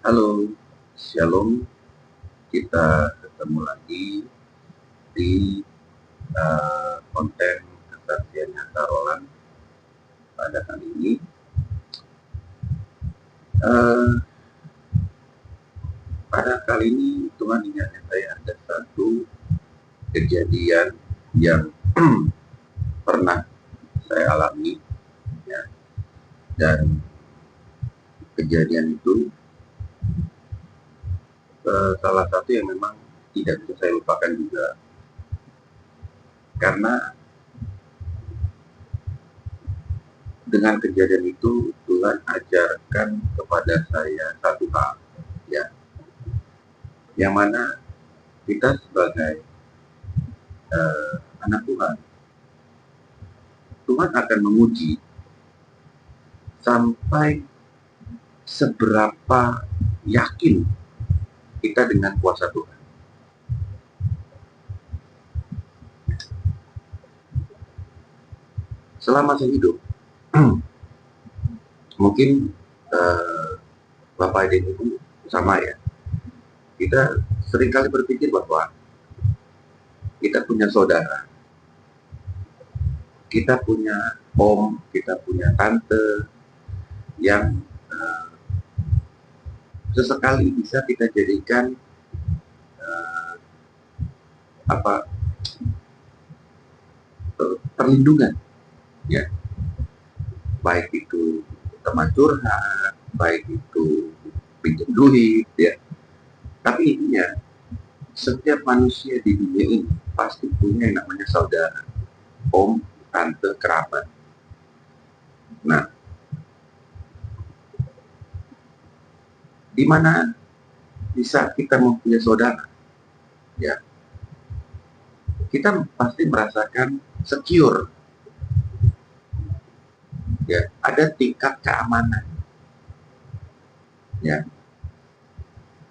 Halo, Shalom. Kita ketemu lagi di konten kesaksian nyata Roland pada kali ini. Pada kali ini Tuhan ingatkan saya ada satu kejadian yang pernah saya alami, ya. Dan kejadian itu salah satu yang memang tidak bisa saya lupakan juga, karena dengan kejadian itu Tuhan ajarkan kepada saya satu hal, ya, yang mana kita sebagai anak Tuhan, Tuhan akan menguji sampai seberapa yakin kita dengan kuasa Tuhan. Selama saya hidup, mungkin Bapak dan Ibu sama ya, kita seringkali berpikir bahwa kita punya saudara, kita punya om, kita punya tante yang sesekali bisa kita jadikan perlindungan, ya, baik itu teman curhat, baik itu pinjam duit, ya. Tapi intinya setiap manusia di dunia ini pasti punya yang namanya saudara, om, tante, kerabat. Nah, di mana bisa kita mempunyai saudara, ya, kita pasti merasakan secure, ya, ada tingkat keamanan, ya.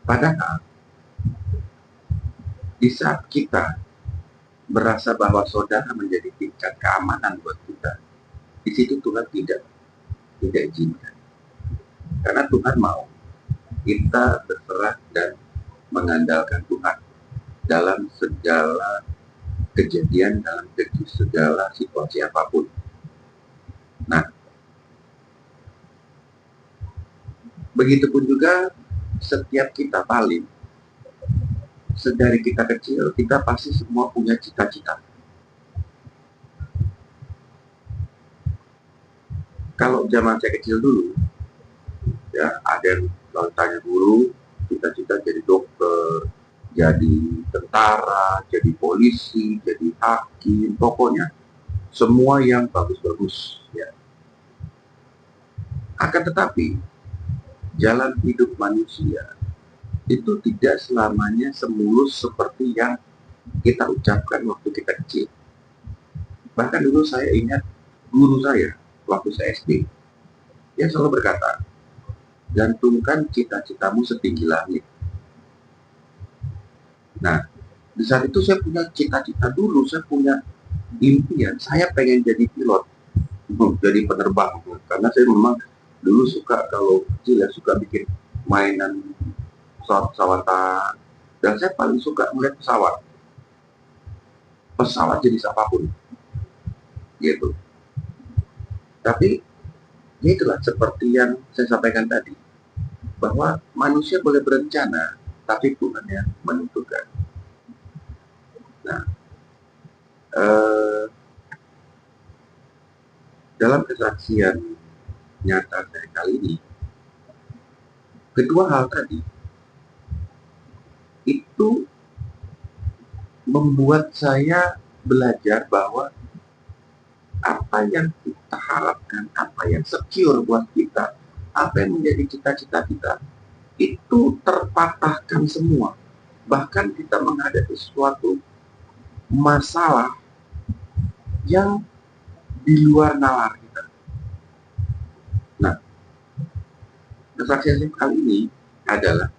Padahal di saat kita berasa bahwa saudara menjadi tingkat keamanan buat kita, di situ Tuhan tidak izinkan, karena Tuhan mau kita berserah dan mengandalkan Tuhan dalam segala kejadian, dalam segala situasi apapun. Nah, begitupun juga setiap kita paling, sedari kita kecil, kita pasti semua punya cita-cita. Kalau zaman saya kecil dulu, ya, ada yang kalau tanya guru, cita-cita jadi dokter, jadi tentara, jadi polisi, jadi hakim, pokoknya semua yang bagus-bagus, ya. Akan tetapi jalan hidup manusia itu tidak selamanya semulus seperti yang kita ucapkan waktu kita kecil. Bahkan dulu saya ingat guru saya waktu saya SD, dia selalu berkata, gantungkan cita-citamu setinggi langit. Nah, di saat itu saya punya cita-cita dulu, saya punya impian, saya pengen jadi pilot, jadi penerbang, karena saya memang dulu suka, kalau kecil ya, suka bikin mainan pesawat-pesawatan, dan saya paling suka melihat pesawat jenis apapun, gitu. Tapi ya itulah seperti yang saya sampaikan tadi, bahwa manusia boleh berencana, tapi Tuhan yang menentukan. Nah, dalam kesaksian nyata saya kali ini, kedua hal tadi itu membuat saya belajar bahwa apa yang kita harapkan, apa yang secure buat kita, apa yang menjadi cita-cita kita, itu terpatahkan semua. Bahkan kita menghadapi suatu masalah yang di luar nalar kita. Nah, kesaksian kali ini adalah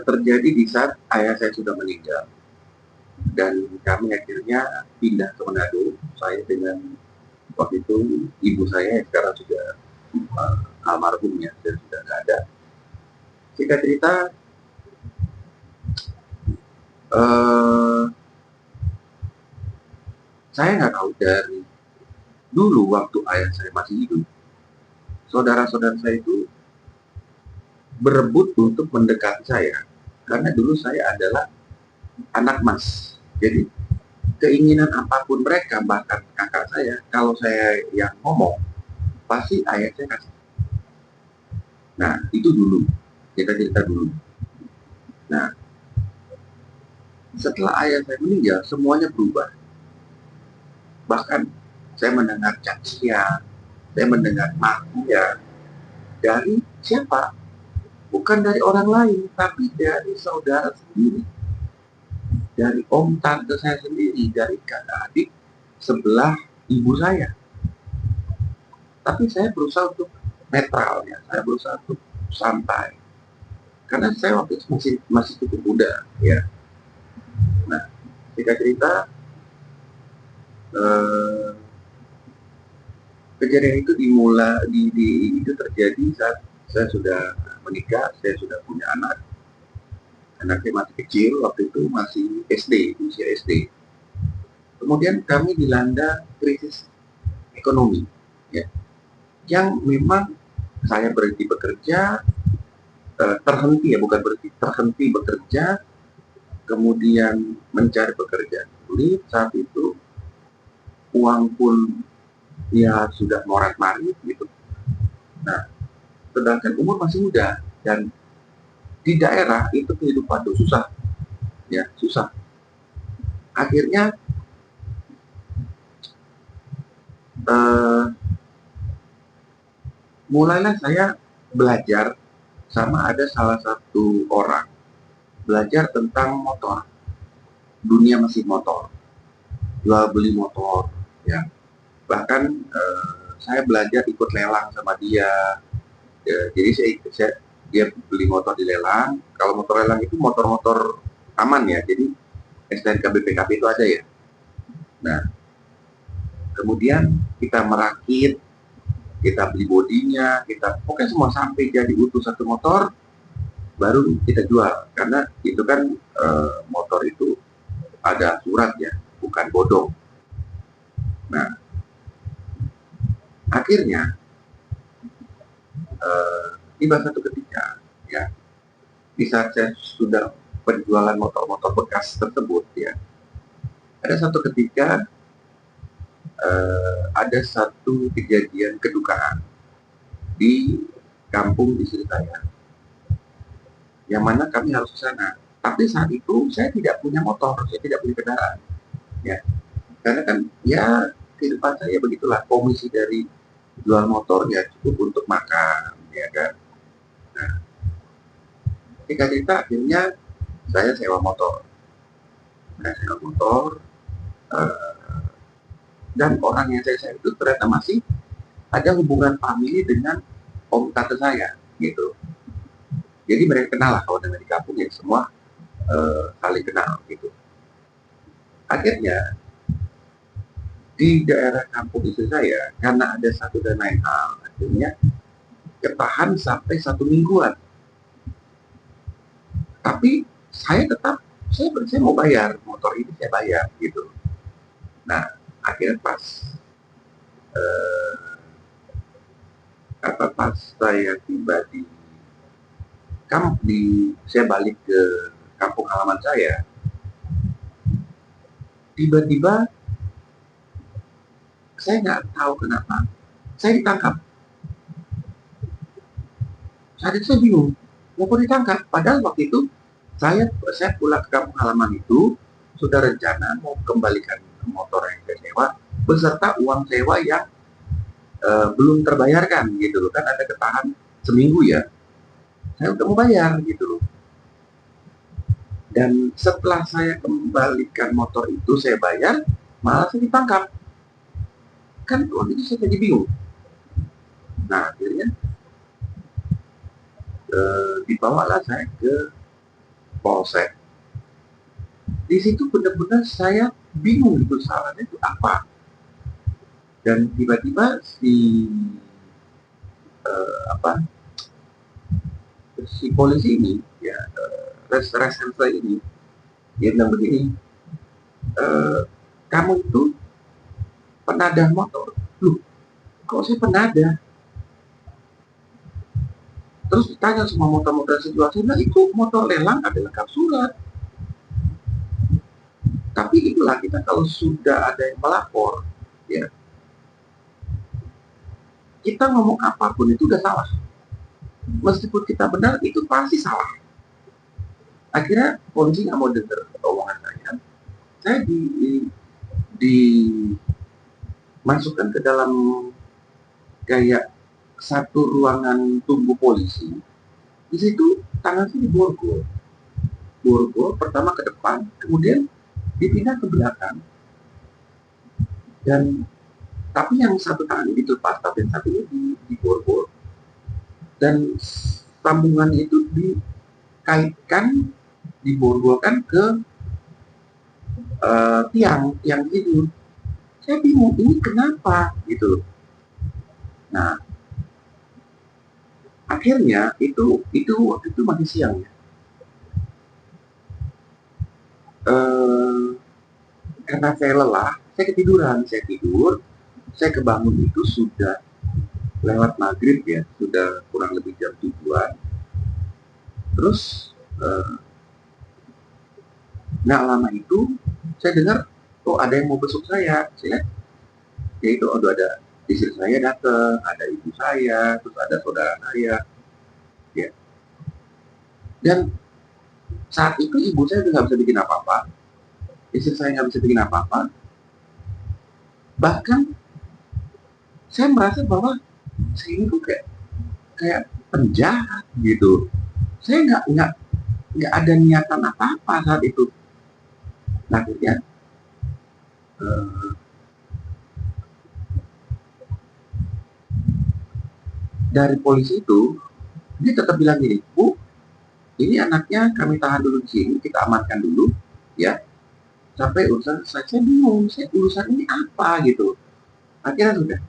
terjadi di saat ayah saya sudah meninggal, dan kami akhirnya pindah ke Manado. Saya dengan waktu itu ibu saya yang sekarang sudah almarhum ya, dan sudah nggak ada. Singkat cerita, eh, saya nggak tahu dari dulu waktu ayah saya masih hidup, saudara-saudara saya itu berebut untuk mendekati saya, karena dulu saya adalah anak mas. Jadi keinginan apapun mereka, bahkan kakak saya, kalau saya yang ngomong, pasti ayah saya kasih. Nah, itu dulu, kita cerita dulu. Nah, setelah ayah saya meninggal, semuanya berubah. Bahkan saya mendengar cacian, saya mendengar mafia dari siapa? Bukan dari orang lain, tapi dari saudara sendiri, dari om tante saya sendiri, dari kakak adik sebelah ibu saya. Tapi saya berusaha untuk netral ya, saya berusaha untuk santai, karena saya waktu itu masih cukup muda ya. Nah, jika cerita, eh, kejadian itu itu terjadi saat saya sudah menikah, saya sudah punya anak. Anaknya masih kecil, waktu itu masih SD, usia SD. Kemudian kami dilanda krisis ekonomi, ya, yang memang saya berhenti bekerja, terhenti ya, bukan berhenti, terhenti bekerja, kemudian mencari pekerjaan sulit. Saat itu uang pun ya sudah morat-marit gitu. Nah, sedangkan umur masih muda, dan di daerah itu kehidupan tuh susah, ya susah. Akhirnya eh, mulailah saya belajar sama ada salah satu orang, belajar tentang motor, dunia mesin motor, jual beli motor, ya. Bahkan saya belajar ikut lelang sama dia, ya, jadi dia beli motor di lelang. Kalau motor lelang itu motor-motor aman ya, jadi STNK BPKB itu ada ya. Nah, kemudian kita merakit, kita beli bodinya, kita pokoknya semua sampai jadi utuh satu motor, baru kita jual. Karena itu kan motor itu ada surat ya, bukan bodong. Nah, akhirnya tiba satu ketika ya, di saat saya sudah penjualan motor-motor bekas tersebut ya, ada satu ketika ada satu kejadian kedukaan di kampung istri saya, yang mana kami harus ke sana. Tapi saat itu saya tidak punya motor, saya tidak punya kendaraan, ya. Karena kan ya kehidupan saya begitulah, komisi dari jual motor ya cukup untuk makan, ya kan. Nah, ketika kita akhirnya saya sewa motor, eh, dan orang yang saya sewa itu ternyata masih ada hubungan famili dengan om tante saya, gitu. Jadi mereka kenal lah, kalau dengan di kampung ya semua saling kenal gitu. Akhirnya di daerah kampung istri saya, karena ada satu dan lain hal, akhirnya ketahan sampai 1 mingguan. Tapi saya tetap, saya mau bayar motor ini, saya bayar gitu. Nah, akhirnya pas eh, pas saya tiba di saya balik ke kampung halaman saya, tiba-tiba saya nggak tahu kenapa saya ditangkap. Saat itu saya bingung, mau ditangkap. Padahal waktu itu saya pulang ke kampung halaman itu sudah rencana mau kembalikan motor yang saya sewa beserta uang sewa yang belum terbayarkan gitu loh, kan ada ketahan seminggu ya, saya udah mau bayar gitu loh. Dan setelah saya kembalikan motor itu, saya bayar, malah saya ditangkap. Kan waktu itu saya jadi bingung. Nah, akhirnya dibawalah saya ke polsek. Di situ benar-benar saya bingung itu salahnya itu apa. Dan tiba-tiba si si polisi ini ya, reserse ini, dia bilang begini, kamu itu penadah motor. Loh, kok saya penadah? Terus ditanya semua motor-motor situasi, nah itu motor lelang ada lengkap surat. Tapi itulah, kita kalau sudah ada yang melapor, ya kita ngomong apapun itu udah salah. Meskipun kita benar, itu pasti salah. Akhirnya polisi nggak mau dengar omongan saya. Saya dimasukkan ke dalam kayak satu ruangan tunggu polisi. Di situ tangan saya diborgol pertama ke depan, kemudian dipindah ke belakang, dan tapi yang satu tangan ini dilepas, tapi yang satu ini diborgol, dan sambungannya itu dikaitkan, diborgolkan ke tiang tidur. Saya bingung, ini kenapa gitu. Nah, akhirnya itu waktu itu masih siang ya. Karena saya lelah, saya ketiduran, saya tidur, saya kebangun itu sudah lewat maghrib ya, sudah kurang lebih jam 7-an. Terus nggak lama itu saya dengar, oh ada yang mau besok saya lihat, yaitu ada istri saya datang, ada ibu saya, terus ada saudara saya, ya. Dan saat itu ibu saya nggak bisa bikin apa-apa, istri saya nggak bisa bikin apa-apa. Bahkan saya merasa bahwa saya ini tuh kayak penjahat gitu. Saya nggak ada niatan apa-apa saat itu. Nah, akhirnya dari polisi itu dia tetap bilang gini, Bu, ini anaknya kami tahan dulu di sini, kita amankan dulu, ya, sampai urusan selesai. Saya bingung, urusan ini apa gitu. Akhirnya sudah,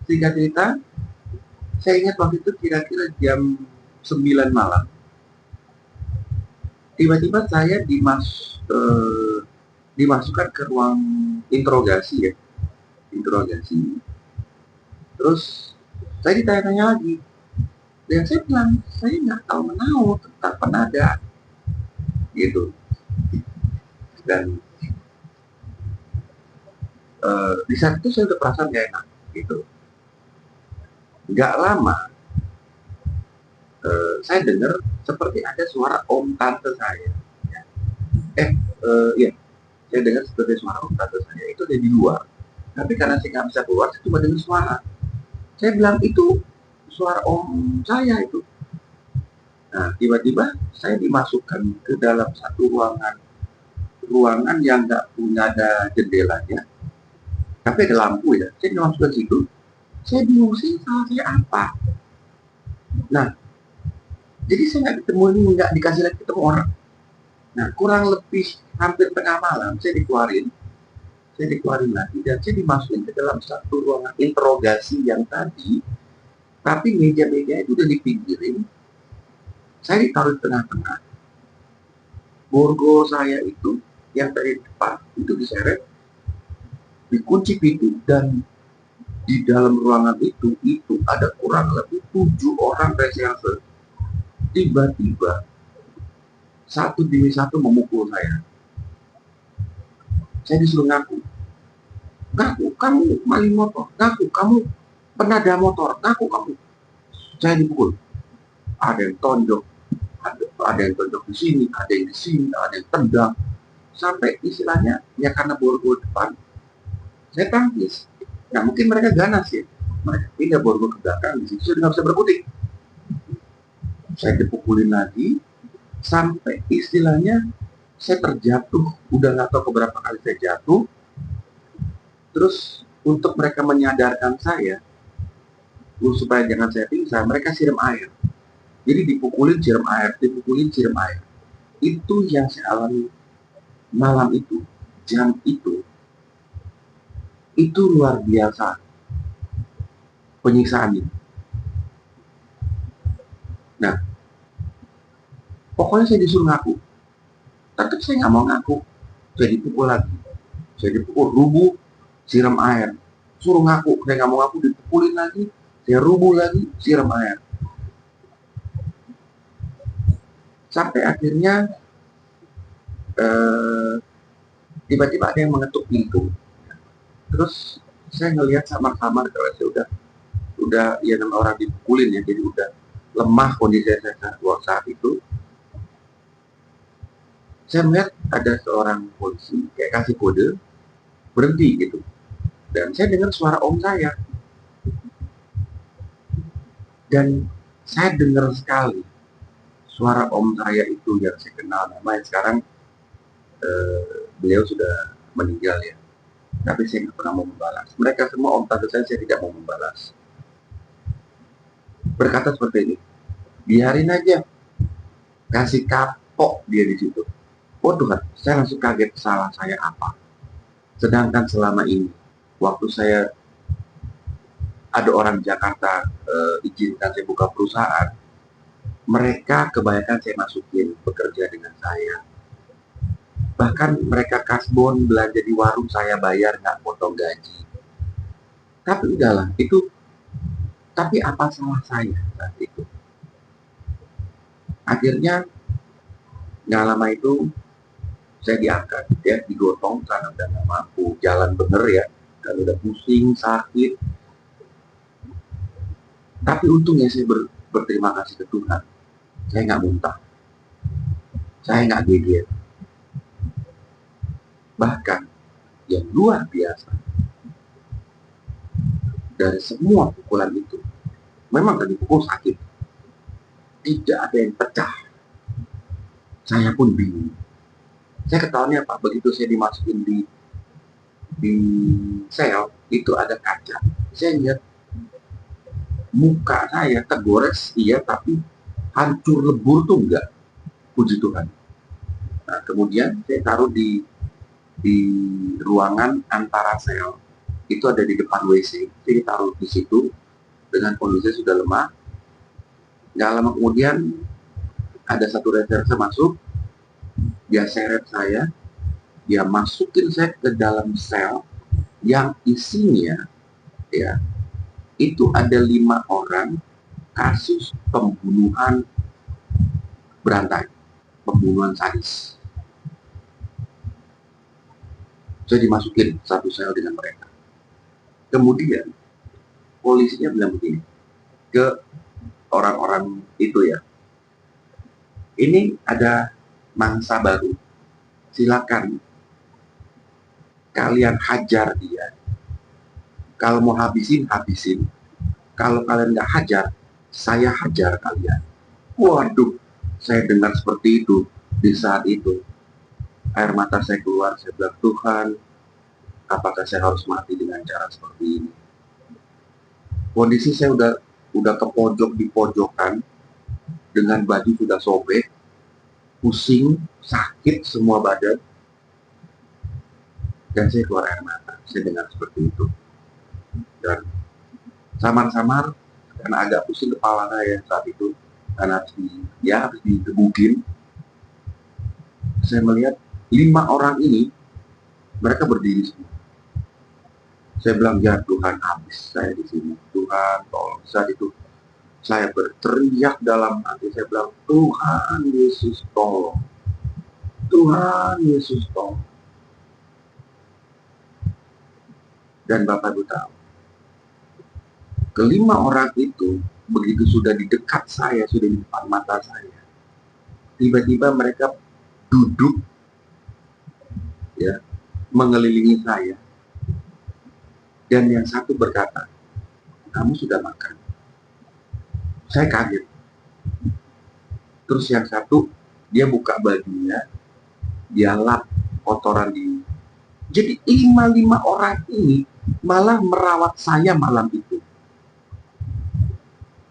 singkat cerita, saya ingat waktu itu kira-kira jam 9 malam, tiba-tiba saya dimasukkan ke ruang interogasi ya, terus saya ditanya-tanya lagi, dan saya bilang saya nggak tahu menahu tentang penada gitu. Dan di saat itu saya udah perasaan gak enak gitu. Nggak lama saya dengar seperti ada suara om tante saya. Iya, saya dengar seperti suara om tante saya itu ada di luar. Tapi karena saya nggak bisa keluar, saya cuma dengar suara. Saya bilang itu suara om saya itu. Nah, tiba-tiba saya dimasukkan ke dalam satu ruangan yang nggak punya ada jendelanya, tapi ada lampu ya. Saya dimasukkan situ. Saya bingung sih salah saya apa. Nah, jadi saya nggak dikasih lagi ketemu orang. Nah, kurang lebih hampir tengah malam saya dikeluarin lagi, dan saya dimasukin ke dalam satu ruangan interogasi yang tadi, tapi meja-meja itu udah dipinggirin, saya ditaruh di tengah-tengah. Borgol saya itu yang dari depan itu diseret, dikunci pintu, dan di dalam ruangan itu ada kurang lebih 7 orang reserse. Tiba-tiba satu demi satu memukul saya. Saya disuruh ngaku kamu maling motor, ngaku kamu penadah motor, ngaku kamu. Saya dipukul, ada yang tonjok, ada yang tonjok di sini, ada yang tendang, sampai istilahnya ya karena borgol depan saya tangkis. Nah, mungkin mereka ganas ya, mereka pindah borgol ke belakang, di situ sudah nggak bisa berkutik. Saya dipukulin lagi sampai istilahnya saya terjatuh, udah nggak tahu keberapa kali saya jatuh. Terus untuk mereka menyadarkan saya supaya jangan saya pingsan, mereka siram air. Jadi dipukulin siram air. Itu yang saya alami malam itu, jam itu luar biasa penyiksaannya. Nah, pokoknya saya disuruh ngaku. Tetap saya nggak mau ngaku. Saya dipukul lagi. Saya dipukul, rubuh, siram air. Suruh ngaku, saya nggak mau ngaku, dipukulin lagi. Saya rubuh lagi, siram air. Sampai akhirnya tiba-tiba ada yang mengetuk pintu. Terus saya ngelihat samar-samar kalau saya udah ya 6 orang dipukulin ya, jadi udah lemah kondisi saya saat itu. Saya melihat ada seorang polisi kayak kasih kode berhenti gitu, dan saya dengar suara om saya, dan saya dengar sekali suara om saya itu yang saya kenal namanya sekarang, beliau sudah meninggal ya, tapi saya nggak pernah mau membalas. Mereka semua om tante saya tidak mau membalas. Berkata seperti ini, biarin aja, kasih kapok dia di situ. Oh Tuhan, saya langsung kaget, salah saya apa? Sedangkan selama ini, waktu saya ada orang Jakarta izinkan saya buka perusahaan, mereka kebanyakan saya masukin bekerja dengan saya. Bahkan mereka kasbon belanja di warung saya bayar, nggak potong gaji. Tapi udahlah, itu. Tapi apa salah saya saat itu? Akhirnya nggak lama itu saya diangkat ya, digotong karena udah nggak mampu jalan bener ya, kalau udah pusing sakit. Tapi untungnya saya berterima kasih ke Tuhan, saya nggak muntah, saya nggak geger. Bahkan yang luar biasa, dari semua pukulan itu, memang tadi pukul sakit, tidak ada yang pecah. Saya pun bingung. Saya ketahuannya Pak, begitu saya dimasukin di sel, itu ada kaca. Saya lihat muka saya tergores, iya, tapi hancur lebur tuh enggak, puji Tuhan. Nah, kemudian saya taruh di ruangan antara sel, itu ada di depan WC. Saya taruh di situ dengan kondisi sudah lemah. Nggak lama kemudian ada satu reserse masuk, dia seret saya, dia masukin saya ke dalam sel yang isinya ya itu ada 5 orang kasus pembunuhan berantai, pembunuhan sadis. Saya dimasukin satu sel dengan mereka. Kemudian polisinya bilang begini ke orang-orang itu ya, ini ada mangsa baru, silakan kalian hajar dia. Kalau mau habisin, habisin. Kalau kalian nggak hajar, saya hajar kalian. Waduh, saya dengar seperti itu. Di saat itu, air mata saya keluar. Saya bilang, Tuhan, apakah saya harus mati dengan cara seperti ini? Kondisi saya udah ke pojok, di pojokan, dengan baju sudah sobek, pusing, sakit semua badan, dan saya keluar air mata. Saya dengar seperti itu. Dan samar-samar, karena agak pusing kepala saya saat itu, karena harus digebukin, saya melihat 5 orang ini, mereka berdiri semua. Saya bilang, ya Tuhan, habis saya di sini. Tuhan, tolong. Saat itu saya berteriak dalam hati, saya bilang, Tuhan Yesus tolong. Tuhan Yesus tolong. Dan Bapak Ibu tahu, kelima orang itu begitu sudah di dekat saya, sudah di depan mata saya, tiba-tiba mereka duduk ya, mengelilingi saya, dan yang satu berkata, kamu sudah makan? Saya kaget. Terus yang satu, dia buka bajunya, dia lap kotoran di. Jadi 5 orang ini malah merawat saya malam itu.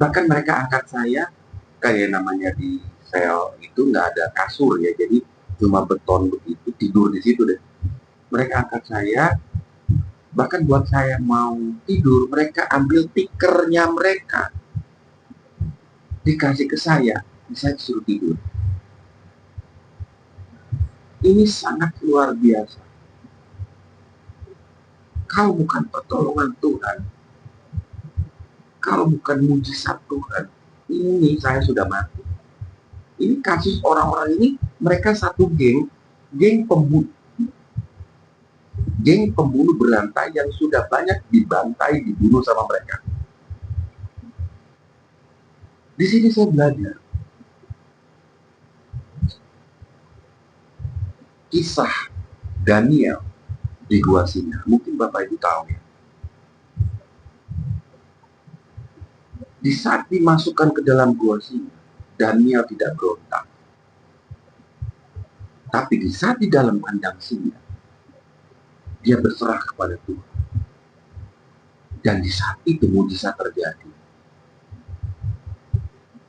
Bahkan mereka angkat saya, kayak namanya di sel itu nggak ada kasur ya, jadi cuma beton begitu, tidur di situ deh. Mereka angkat saya, bahkan buat saya mau tidur, mereka ambil tikernya mereka. dikasih ke saya disuruh tidur. Ini sangat luar biasa. Kalau bukan pertolongan Tuhan, kalau bukan mujizat Tuhan, ini saya sudah mati. Ini kasus orang-orang ini, mereka satu geng pembunuh berantai yang sudah banyak dibantai, dibunuh sama mereka. Di sini saya belajar kisah Daniel di Gua Singa. Mungkin Bapak Ibu tahu ya. Di saat dimasukkan ke dalam Gua Singa, Daniel tidak berontak. Tapi di saat di dalam kandang singa, dia berserah kepada Tuhan. Dan di saat itu mujizat terjadi.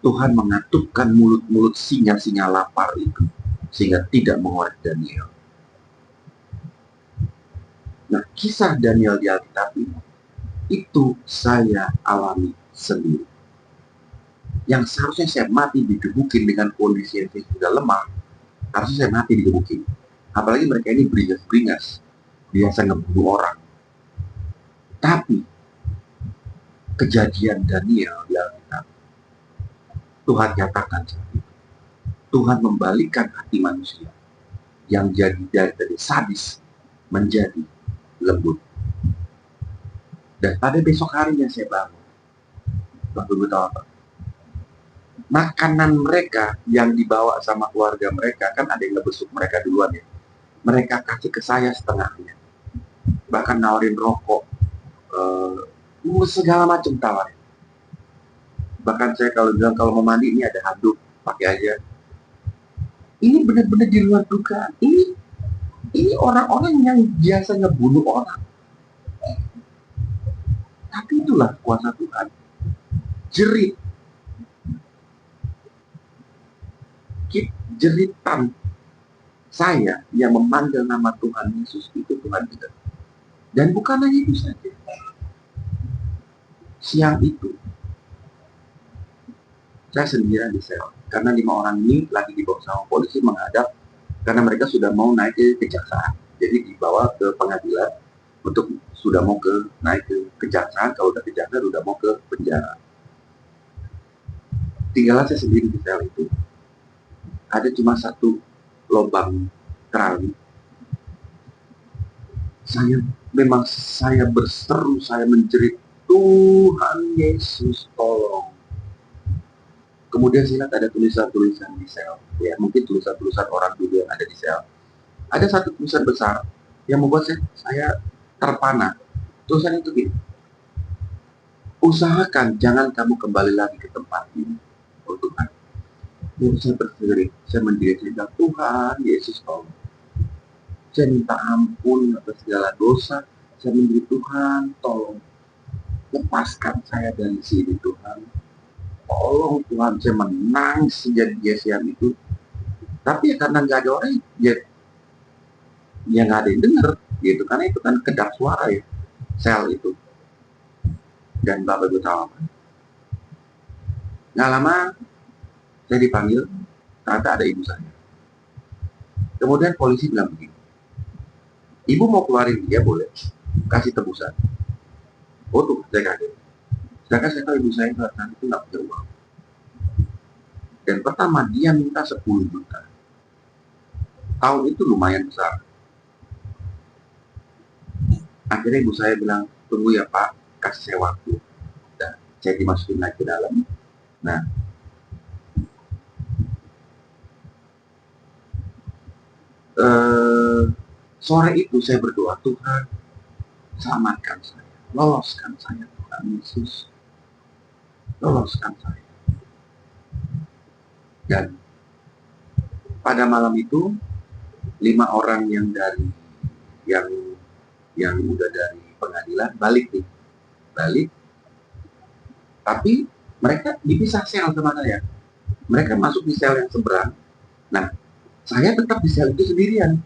Tuhan mengatupkan mulut-mulut singa-singa lapar itu sehingga tidak mengorek Daniel. Nah, kisah Daniel di Alkitab ini, itu saya alami sendiri. Yang seharusnya saya mati digebukin dengan kondisi yang sudah lemah, harusnya saya mati digebukin. Apalagi mereka ini beringas-beringas, biasa ngebunuh orang. Tapi kejadian Daniel di Alkitab, Tuhan nyatakan seperti itu. Tuhan membalikan hati manusia yang jadi dari sadis menjadi lembut. Dan pada besok harinya saya bangun. Bapak Ibu tahu apa? Makanan mereka yang dibawa sama keluarga mereka, kan ada yang ngebesuk mereka duluan ya. Mereka kasih ke saya setengahnya. Bahkan nawarin rokok, segala macam tawarin. Bahkan saya kalau bilang kalau mau mandi ini ada handuk, pakai aja. Ini benar-benar di luar dugaan. Ini orang-orang yang biasa ngebunuh orang. Tapi itulah kuasa Tuhan. Jeritan saya yang memanggil nama Tuhan Yesus itu Tuhan kita. Dan bukan hanya itu saja. Siang itu saya sendirian di sel karena 5 orang ini lagi dibawa sama polisi menghadap karena mereka sudah mau naik ke kejaksaan. Jadi dibawa ke pengadilan untuk sudah mau naik ke kejaksaan. Kalau udah kejaksaan udah mau ke penjara. Tinggallah saya sendiri di sel itu. Ada cuma satu lubang terali. Saya berseru, saya menjerit, Tuhan Yesus tolong. Kemudian saya lihat ada tulisan-tulisan di sel, ya mungkin tulisan-tulisan orang dulu yang ada di sel. Ada satu tulisan besar yang membuat saya terpana. Tulisan itu gini, usahakan jangan kamu kembali lagi ke tempat ini. Oh Tuhan, saya berseru, saya menjerit, Tuhan Yesus tolong. Saya minta ampun atas segala dosa. Saya menjerit, Tuhan tolong lepaskan saya dari sini Tuhan. Tolong Tuhan, saya menangis sejak siang itu. Tapi ya karena nggak ada orang, ya nggak ada yang dengar, gitu. Karena itu kan kedap suara ya, sel itu. Dan Bapak Ibu tahu apa? Nggak lama, saya dipanggil, ternyata ada ibu saya. Kemudian polisi bilang begini, ibu mau keluarin dia boleh, kasih tebusan. Oh tuh, saya kaget. Sedangkan saya tahu ibu saya saat itu nggak punya uang. Dan pertama dia minta 10 juta. Tahun itu lumayan besar. Akhirnya ibu saya bilang, tunggu ya Pak, kasih saya waktu. Dan saya dimasukin lagi ke dalam. Nah, sore itu saya berdoa, Tuhan selamatkan saya, loloskan saya Tuhan Yesus, loloskan saya. Dan pada malam itu 5 orang yang udah dari pengadilan balik. Tapi mereka dipisah sel sama saya. Mereka masuk di sel yang seberang. Nah, saya tetap di sel itu sendirian.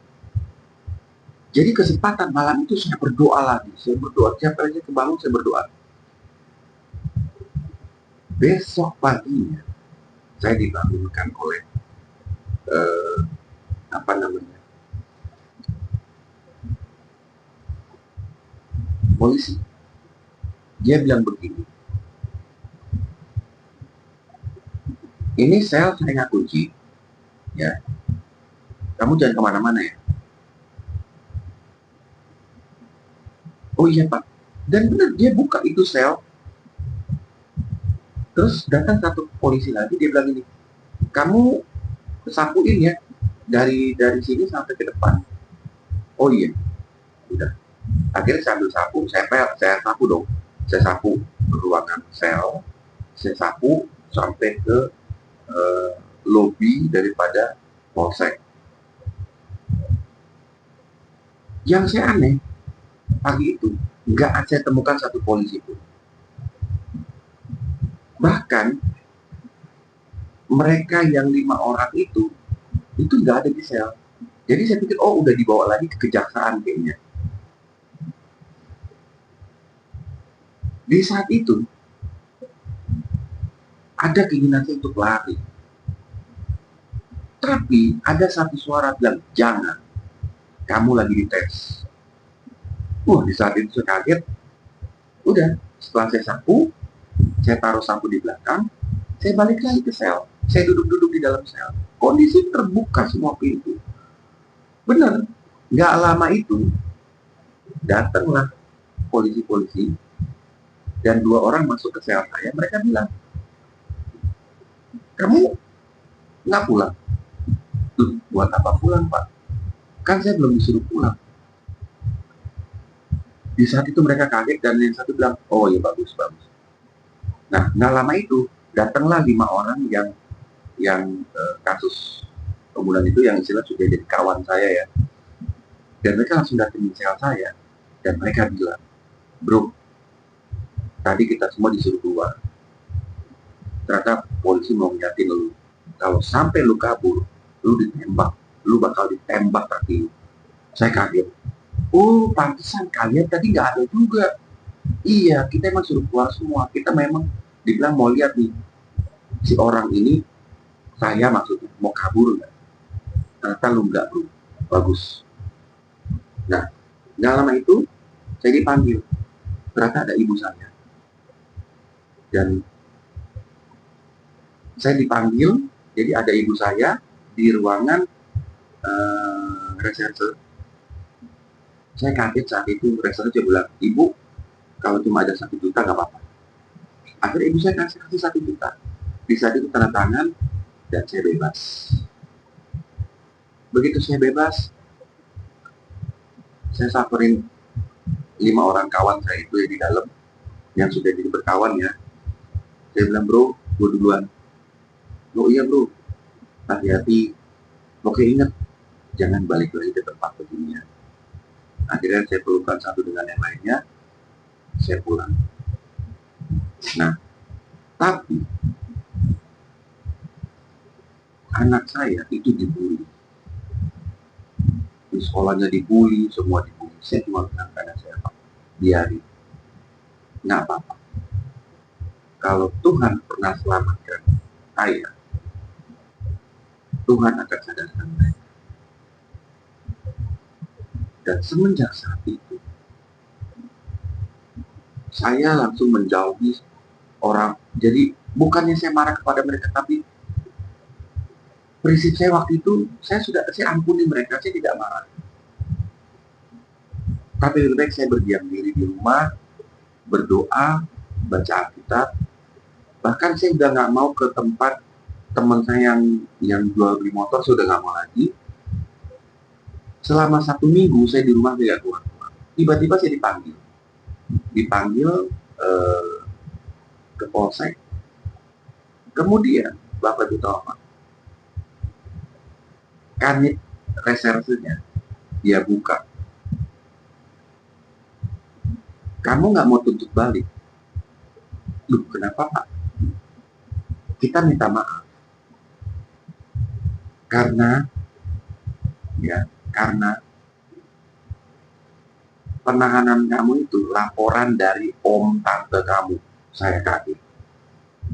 Jadi kesempatan malam itu saya berdoa lagi. Saya berdoa, siapa aja kebangun saya berdoa. Besok paginya saya dibangunkan oleh eh, apa namanya, polisi. Dia bilang begini, ini sel saya nggak kunci, ya, kamu jangan kemana-mana ya. Oh iya Pak. Dan benar dia buka itu sel. Terus datang satu polisi lagi, dia bilang ini, kamu sapuin ya dari sini sampai ke depan. Oh iya, udah. Akhirnya saya ambil sapu, saya sapu dong. Saya sapu ruangan sel, saya sapu sampai ke eh, lobi daripada polsek. Yang saya aneh, pagi itu nggak saya temukan satu polisi pun. Bahkan mereka yang 5 orang itu nggak ada di sel. Jadi saya pikir, oh udah dibawa lagi ke kejaksaan kayaknya. Di saat itu ada keinginan saya untuk lari. Tapi ada satu suara bilang, jangan, kamu lagi dites. Di saat itu saya kaget. Udah, setelah saya sapu, saya taruh sapu di belakang, saya balik lagi ke sel. Saya duduk-duduk di dalam sel. Kondisi terbuka semua pintu. Benar, nggak lama itu datanglah polisi-polisi dan 2 orang masuk ke sel saya. Mereka bilang, kamu nggak pulang? Buat apa pulang Pak? Kan saya belum disuruh pulang. Di saat itu mereka kaget dan yang satu bilang, oh ya bagus bagus. Nah nggak lama itu datanglah 5 orang yang kasus pembunuhan itu, yang istilah sudah jadi kawan saya ya. Dan mereka langsung datangin sel saya dan mereka bilang, bro, tadi kita semua disuruh keluar. Ternyata polisi mau ngeliatin lu. Kalau sampai lu kabur, lu ditembak, lu bakal ditembak kaki lu. Saya kaget. Oh, pantesan kalian tadi nggak ada juga. Iya, kita emang suruh keluar semua. Kita memang dibilang mau lihat nih, si orang ini, saya maksudnya, mau kabur nggak? Ternyata lu nggak, bro. Bagus. Nah, nggak lama itu, saya dipanggil. Ternyata ada ibu saya. Dan saya dipanggil, jadi ada ibu saya di ruangan reserse. Saya kaget saat itu, reserse bilang, ibu, kalau cuma ada 1 juta nggak apa-apa. Akhirnya ibu saya kasih 1 juta. Di saat itu tanda tangan dan saya bebas. Begitu saya bebas, saya samperin 5 orang kawan saya itu yang di dalam, yang sudah jadi berkawan ya. Saya bilang, bro, gue duluan. Oh iya bro, hati-hati. Oke, ingat, jangan balik lagi ke tempat begini ya. Akhirnya saya pelukan satu dengan yang lainnya, saya pulang. Nah, tapi anak saya itu dibully. Di sekolahnya dibully, semua dibully. Saya cuma bilang ke anak saya, Pak, biarin. Nggak apa-apa. Kalau Tuhan pernah selamatkan saya, Tuhan akan sadarkan mereka. Dan semenjak saat itu, saya langsung menjauhi orang. Jadi bukannya saya marah kepada mereka, tapi prinsip saya waktu itu, saya ampuni mereka, saya tidak marah. Tapi lebih baik saya berdiam diri di rumah, berdoa, baca Alkitab. Bahkan saya udah nggak mau ke tempat teman saya yang jual beli motor, saya udah nggak mau lagi. Selama 1 minggu saya di rumah tidak keluar. Tiba-tiba saya dipanggil ke polsek. Kemudian Bapak Ibu tahu apa? Kanit resersenya dia buka. Kamu nggak mau tuntut balik? Loh, kenapa Pak? Kita minta maaf. Karena penahanan kamu itu laporan dari om tante kamu. Saya kaget.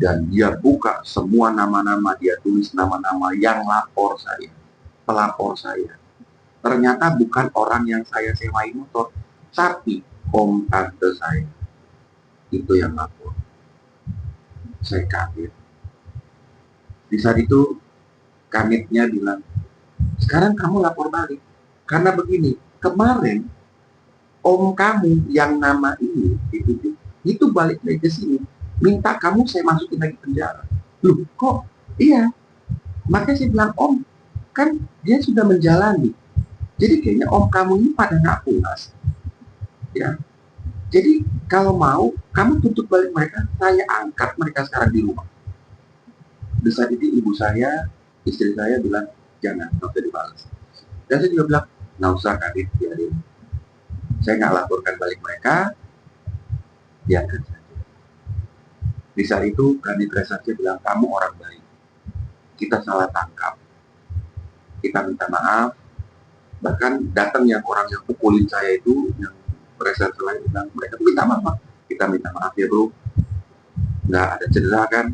Dan dia buka semua nama-nama, dia tulis nama-nama yang lapor saya, pelapor saya. Ternyata bukan orang yang saya sewain motor, tapi om tante saya. Itu yang lapor. Saya kaget. Di saat itu kanitnya bilang, sekarang kamu lapor balik. Karena begini, kemarin om kamu yang nama ini itu balik lagi ke sini, minta kamu saya masukin lagi penjara. Loh kok? Iya. Makanya saya bilang, om, kan dia sudah menjalani. Jadi kayaknya om kamu ini pada nggak puas. Ya. Jadi kalau mau, kamu tutup balik mereka, saya angkat mereka sekarang di rumah. Di saat itu ibu saya, istri saya bilang, jangan, nggak usah dibalas. Dan saya juga bilang, nggak usah Kadit, biarin. Saya nggak laporkan balik mereka, biarkan saja. Di saat itu, Kadit Resaksi bilang, kamu orang baik. Kita salah tangkap. Kita minta maaf. Bahkan datang yang orang yang pukulin saya itu, yang Resaksi lain bilang, mereka minta maaf. Kita minta maaf ya bro. Nggak ada cedera kan?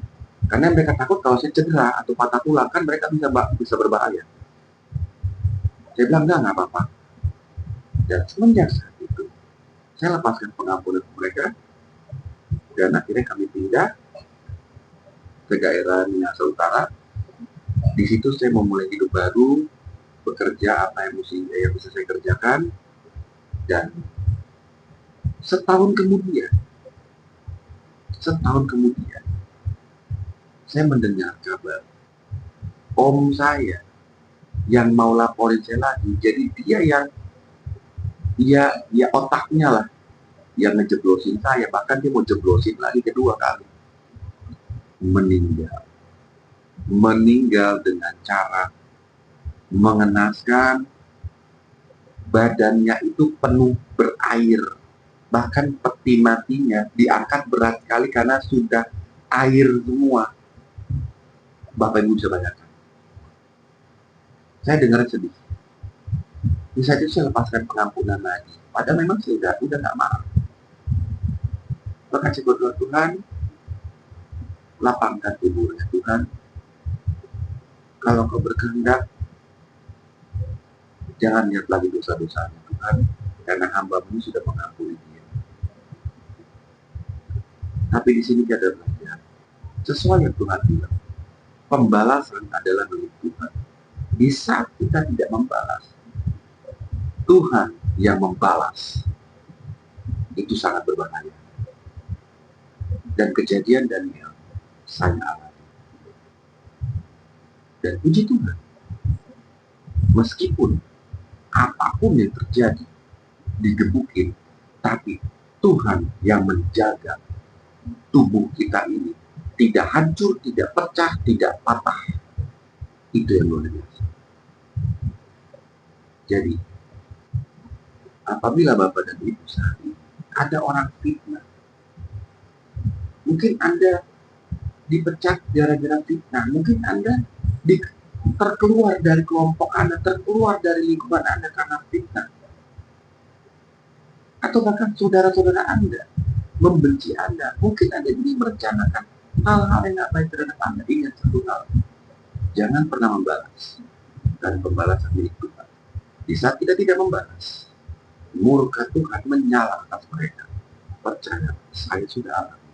Karena mereka takut kalau saya cedera atau patah tulang, kan mereka bisa berbahaya. Saya bilang, nggak apa-apa. Dan semenjak saat itu, saya lepaskan pengampunan mereka, dan akhirnya kami pindah ke daerah Minahasa Utara. Di situ saya memulai hidup baru, bekerja apa yang bisa saya kerjakan, dan setahun kemudian, saya mendengar kabar om saya yang mau laporin saya lagi. Jadi dia otaknya lah yang ngejeblosin saya, bahkan dia mau jeblosin lagi kedua kali. Meninggal dengan cara mengenaskan, badannya itu penuh berair, bahkan peti matinya diangkat berat sekali karena sudah air semua. Bapak Ibu bisa bayangkan. Saya dengar sedih. Di saat itu saya lepaskan pengampunan lagi. Padahal memang saya udah gak marah. Maka saya berdoa, Tuhan, lapangkan tubuhnya Tuhan. Kalau Kau berkehendak, jangan lihat lagi dosa-dosanya Tuhan, karena hamba-Mu sudah mengampuni dia. Tapi di sini ada belajar. Sesuai yang Tuhan bilang, pembalasan adalah milik Tuhan. Di saat kita tidak membalas, Tuhan yang membalas. Itu sangat berbahaya. Dan kejadian Daniel saya alami. Dan puji Tuhan, meskipun apapun yang terjadi digebukin, tapi Tuhan yang menjaga tubuh kita ini tidak hancur, tidak pecah, tidak patah. Itu yang luar biasa. Jadi, apabila Bapak dan Ibu sadar ada orang fitnah, mungkin Anda dipecat gara-gara fitnah, mungkin Anda terkeluar dari kelompok Anda, terkeluar dari lingkungan Anda karena fitnah, atau bahkan saudara-saudara Anda membenci Anda. Mungkin Anda ini merencanakan hal-hal yang tidak baik terhadap Anda. Ingat satu hal, jangan pernah membalas, dan pembalasan milik Tuhan. Di saat kita tidak membalas, murka Tuhan menyala atas mereka. Percaya, saya sudah alami.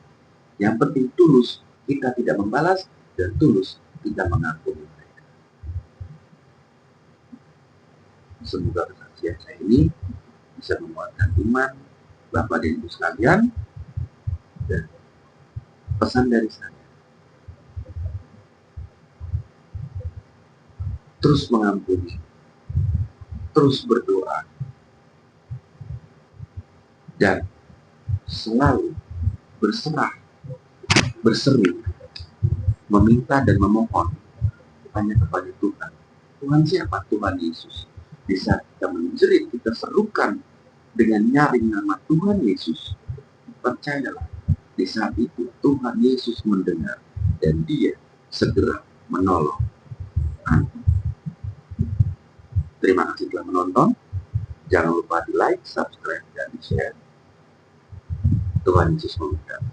Yang penting tulus kita tidak membalas, dan tulus kita mengampuni mereka. Semoga kesaksian saya ini bisa menguatkan iman Bapak dan Ibu sekalian. Dan pesan dari saya, terus mengampuni, terus berdoa, dan selalu berseru, meminta dan memohon hanya kepada Tuhan. Tuhan siapa? Tuhan Yesus. Di saat kita menjerit, kita serukan dengan nyaring nama Tuhan Yesus, percayalah, di saat itu Tuhan Yesus mendengar dan Dia segera menolong Anda. Terima kasih telah menonton. Jangan lupa di like, subscribe, dan share. Tuhan Yesus memberkati.